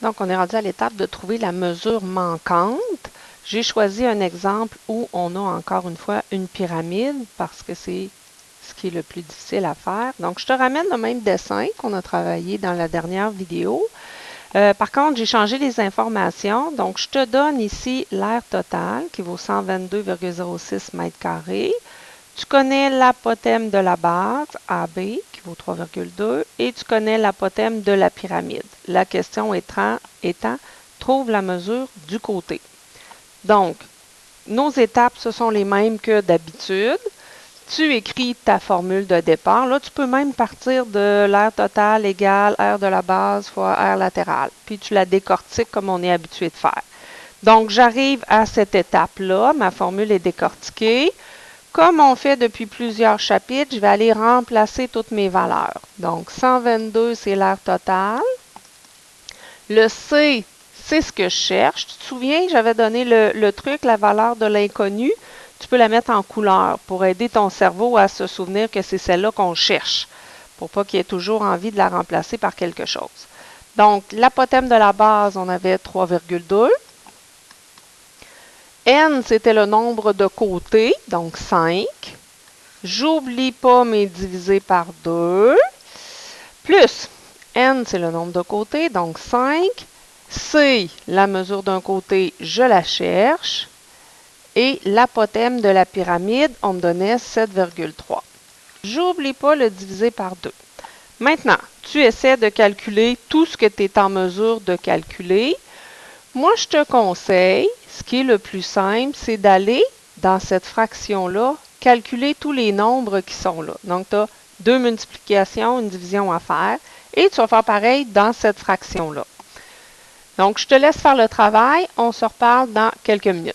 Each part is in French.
Donc, on est rendu à l'étape de trouver la mesure manquante. J'ai choisi un exemple où on a encore une fois une pyramide parce que c'est ce qui est le plus difficile à faire. Donc, je te ramène le même dessin qu'on a travaillé dans la dernière vidéo. Par contre, j'ai changé les informations. Donc, je te donne ici l'aire totale qui vaut 122,06 mètres carrés. Tu connais l'apothème de la base, AB, qui vaut 3,2, et tu connais l'apothème de la pyramide. La question étant, trouve la mesure du côté. Donc, nos étapes, ce sont les mêmes que d'habitude. Tu écris ta formule de départ. Là, tu peux même partir de l'aire totale égale aire de la base fois aire latérale. Puis, tu la décortiques comme on est habitué de faire. Donc, j'arrive à cette étape-là. Ma formule est décortiquée. Comme on fait depuis plusieurs chapitres, je vais aller remplacer toutes mes valeurs. Donc, 122, c'est l'aire totale. Le C, c'est ce que je cherche. Tu te souviens, j'avais donné le truc, la valeur de l'inconnu. Tu peux la mettre en couleur pour aider ton cerveau à se souvenir que c'est celle-là qu'on cherche, pour pas qu'il ait toujours envie de la remplacer par quelque chose. Donc, l'apothème de la base, on avait 3,2. N, c'était le nombre de côtés, donc 5. J'oublie pas mes divisés par 2. Plus, N, c'est le nombre de côtés, donc 5. C, la mesure d'un côté, je la cherche. Et l'apothème de la pyramide, on me donnait 7,3. J'oublie pas le diviser par 2. Maintenant, tu essaies de calculer tout ce que tu es en mesure de calculer. Moi, je te conseille, ce qui est le plus simple, c'est d'aller dans cette fraction-là, calculer tous les nombres qui sont là. Donc, tu as 2 multiplications, une division à faire, et tu vas faire pareil dans cette fraction-là. Donc, je te laisse faire le travail. On se reparle dans quelques minutes.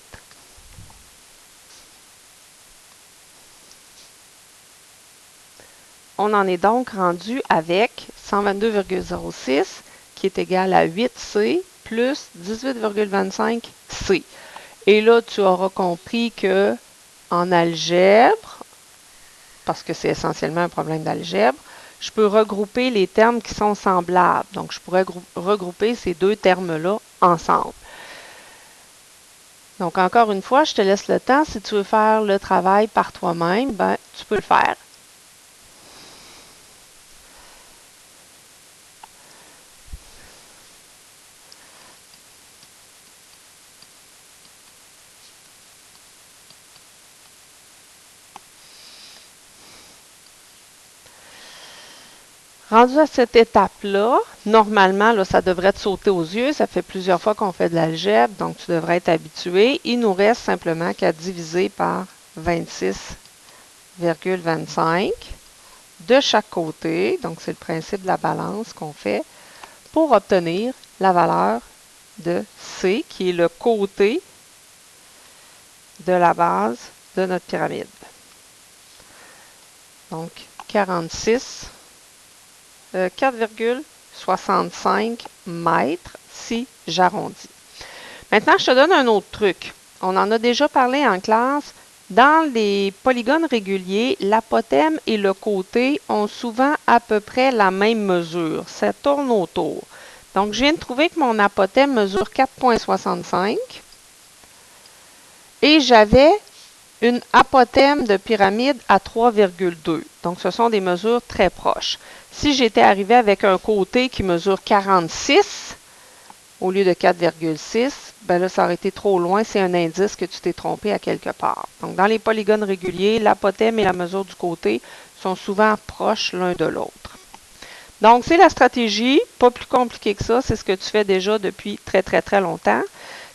On en est donc rendu avec 122,06 qui est égal à 8C plus 18,25C. Et là, tu auras compris que en algèbre, parce que c'est essentiellement un problème d'algèbre, je peux regrouper les termes qui sont semblables. Donc, je pourrais regrouper ces deux termes-là ensemble. Donc, encore une fois, je te laisse le temps. Si tu veux faire le travail par toi-même, ben, tu peux le faire. Rendu à cette étape-là, normalement, là, ça devrait te sauter aux yeux. Ça fait plusieurs fois qu'on fait de l'algèbre, donc tu devrais être habitué. Il nous reste simplement qu'à diviser par 26,25 de chaque côté. Donc, c'est le principe de la balance qu'on fait pour obtenir la valeur de C, qui est le côté de la base de notre pyramide. Donc, 4,65 mètres si j'arrondis. Maintenant, je te donne un autre truc. On en a déjà parlé en classe. Dans les polygones réguliers, l'apothème et le côté ont souvent à peu près la même mesure. Ça tourne autour. Donc, je viens de trouver que mon apothème mesure 4,65 et j'avais une apothème de pyramide à 3,2. Donc, ce sont des mesures très proches. Si j'étais arrivé avec un côté qui mesure 46 au lieu de 4,6, ben là, ça aurait été trop loin. C'est un indice que tu t'es trompé à quelque part. Donc, dans les polygones réguliers, l'apothème et la mesure du côté sont souvent proches l'un de l'autre. Donc, c'est la stratégie, pas plus compliqué que ça. C'est ce que tu fais déjà depuis très, très, très longtemps.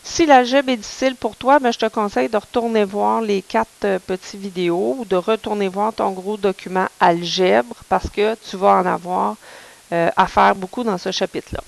Si l'algèbre est difficile pour toi, ben, je te conseille de retourner voir les 4 petites vidéos ou de retourner voir ton gros document algèbre parce que tu vas en avoir à faire beaucoup dans ce chapitre-là.